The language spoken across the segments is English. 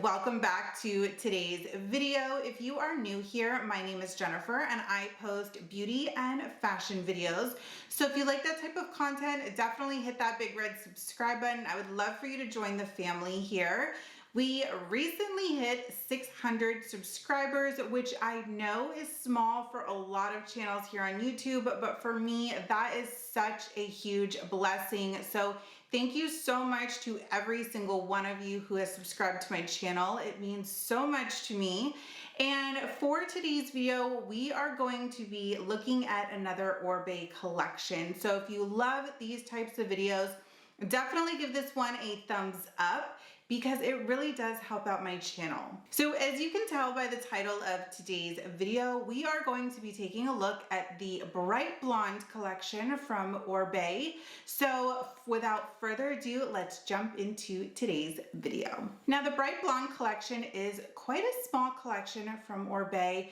welcome back to today's video. If you are new here, my name is Jenifer and I post beauty and fashion videos. So if you like that type of content, definitely hit that big red subscribe button. I would love for you to join the family here. We recently hit 600 subscribers, which I know is small for a lot of channels here on YouTube, but for me, that is such a huge blessing. So thank you so much to every single one of you who has subscribed to my channel. It means so much to me. And for today's video, we are going to be looking at another Oribe collection. So if you love these types of videos, definitely give this one a thumbs up because it really does help out my channel. So as you can tell by the title of today's video, we are going to be taking a look at the Bright Blonde collection from Oribe. So without further ado, let's jump into today's video. Now the Bright Blonde collection is quite a small collection from Oribe,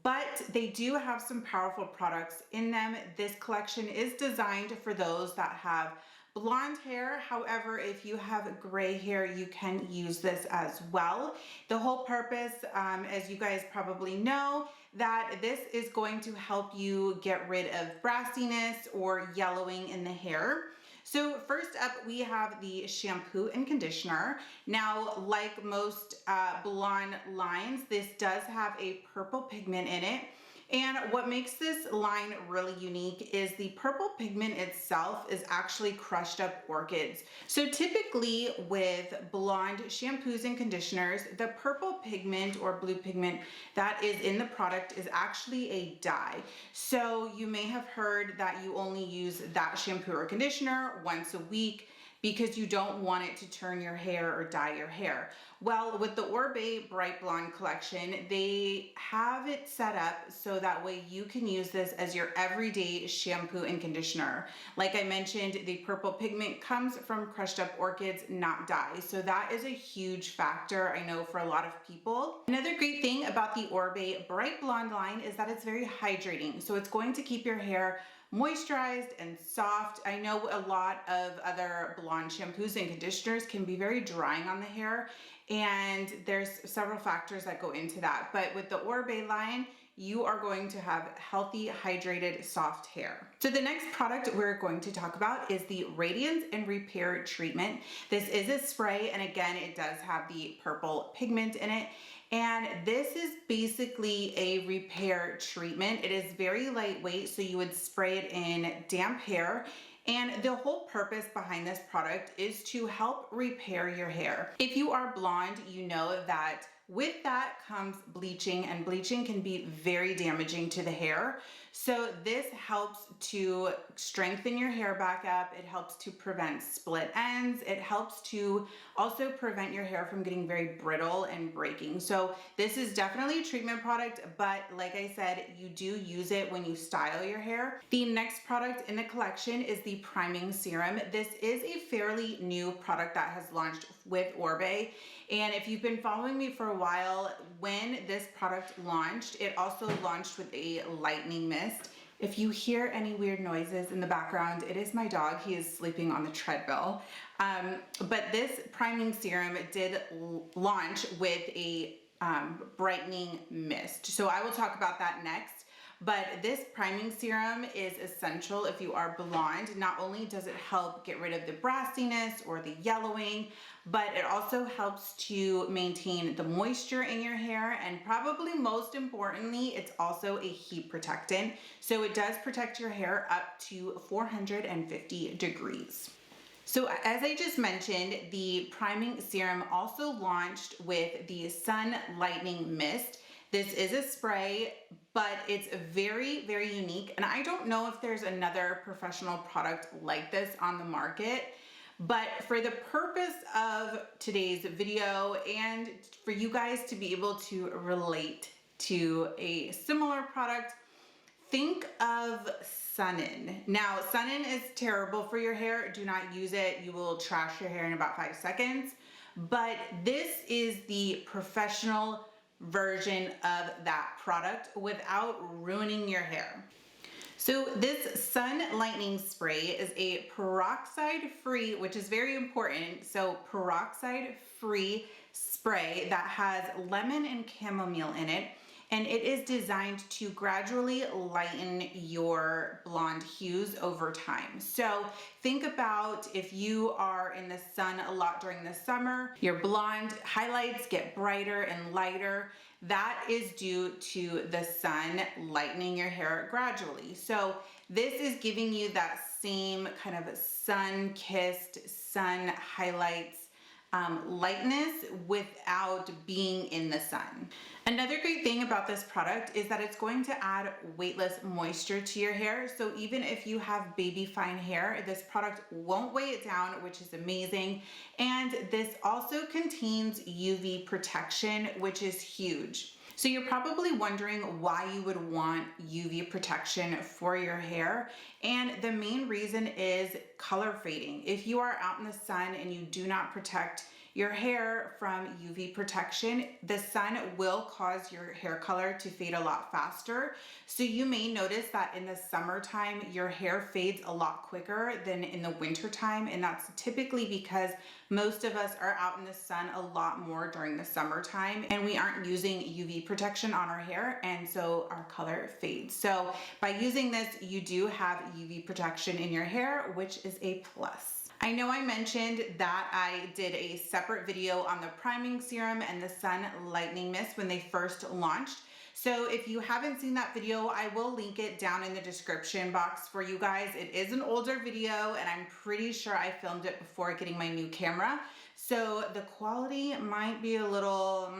but they do have some powerful products in them. This collection is designed for those that have blonde hair. However, if you have gray hair, you can use this as well. The whole purpose, as you guys probably know, that this is going to help you get rid of brassiness or yellowing in the hair. So first up, we have the shampoo and conditioner. Now, like most blonde lines, this does have a purple pigment in it. And what makes this line really unique is the purple pigment itself is actually crushed up orchids. So typically with blonde shampoos and conditioners, the purple pigment or blue pigment that is in the product is actually a dye. So you may have heard that you only use that shampoo or conditioner once a week because you don't want it to turn your hair or dye your hair. Well, with the Oribe Bright Blonde collection, they have it set up so that way you can use this as your everyday shampoo and conditioner. Like I mentioned, the purple pigment comes from crushed up orchids, not dye. So that is a huge factor, I know, for a lot of people. Another great thing about the Oribe Bright Blonde line is that it's very hydrating. So it's going to keep your hair moisturized and soft. I know a lot of other blonde shampoos and conditioners can be very drying on the hair, and there's several factors that go into that. But with the Oribe line, you are going to have healthy, hydrated, soft hair. So the next product we're going to talk about is the Radiance and Repair Treatment. This is a spray, and again, it does have the purple pigment in it. And this is basically a repair treatment. It is very lightweight, so you would spray it in damp hair. And the whole purpose behind this product is to help repair your hair. If you are blonde, you know that with that comes bleaching, and bleaching can be very damaging to the hair. So this helps to strengthen your hair back up. It helps to prevent split ends. It helps to also prevent your hair from getting very brittle and breaking. So this is definitely a treatment product, but like I said, you do use it when you style your hair. The next product in the collection is the priming serum. This is a fairly new product that has launched with Oribe. And if you've been following me for a while, when this product launched, it also launched with a lightening mist. If you hear any weird noises in the background, it is my dog. He is sleeping on the treadmill. But this priming serum did launch with a brightening mist. So I will talk about that next. But this priming serum is essential if you are blonde. Not only does it help get rid of the brassiness or the yellowing, but it also helps to maintain the moisture in your hair. And probably most importantly, it's also a heat protectant. So it does protect your hair up to 450 degrees. So as I just mentioned, the priming serum also launched with the Sun Lightening Mist. This is a spray, but it's very, very unique. And I don't know if there's another professional product like this on the market, but for the purpose of today's video and for you guys to be able to relate to a similar product, think of Sun-In. Now, Sun-In is terrible for your hair. Do not use it. You will trash your hair in about 5 seconds. But this is the professional version of that product without ruining your hair. So this sun lightening spray is a peroxide free, which is very important. So peroxide free spray that has lemon and chamomile in it. And it is designed to gradually lighten your blonde hues over time. So think about if you are in the sun a lot during the summer, your blonde highlights get brighter and lighter. That is due to the sun lightening your hair gradually. So this is giving you that same kind of sun-kissed, sun highlights lightness without being in the sun. Another great thing about this product is that it's going to add weightless moisture to your hair. So even if you have baby fine hair, this product won't weigh it down, which is amazing. And this also contains UV protection, which is huge. So you're probably wondering why you would want UV protection for your hair. And the main reason is color fading. If you are out in the sun and you do not protect your hair from UV protection, the sun will cause your hair color to fade a lot faster. So you may notice that in the summertime, your hair fades a lot quicker than in the wintertime. And that's typically because most of us are out in the sun a lot more during the summertime and we aren't using UV protection on our hair. And so our color fades. So by using this, you do have UV protection in your hair, which is a plus. I know I mentioned that I did a separate video on the priming serum and the sun lightening mist when they first launched. So if you haven't seen that video, I will link it down in the description box for you guys. It is an older video and I'm pretty sure I filmed it before getting my new camera. So the quality might be a little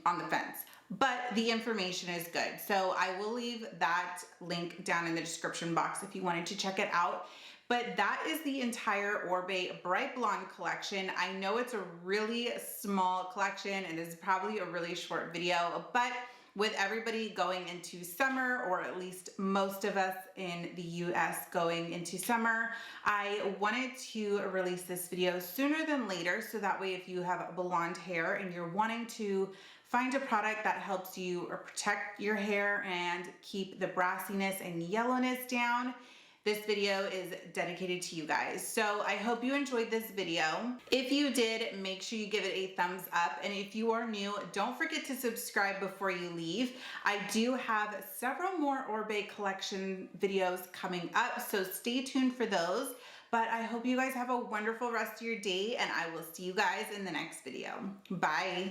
on the fence, but the information is good. So I will leave that link down in the description box if you wanted to check it out. But that is the entire Oribe Bright Blonde collection. I know it's a really small collection and it's probably a really short video, but with everybody going into summer, or at least most of us in the US going into summer, I wanted to release this video sooner than later. So that way, if you have blonde hair and you're wanting to find a product that helps you protect your hair and keep the brassiness and yellowness down, this video is dedicated to you guys. So I hope you enjoyed this video. If you did, make sure you give it a thumbs up. And if you are new, don't forget to subscribe before you leave. I do have several more Oribe collection videos coming up, so stay tuned for those. But I hope you guys have a wonderful rest of your day and I will see you guys in the next video. Bye.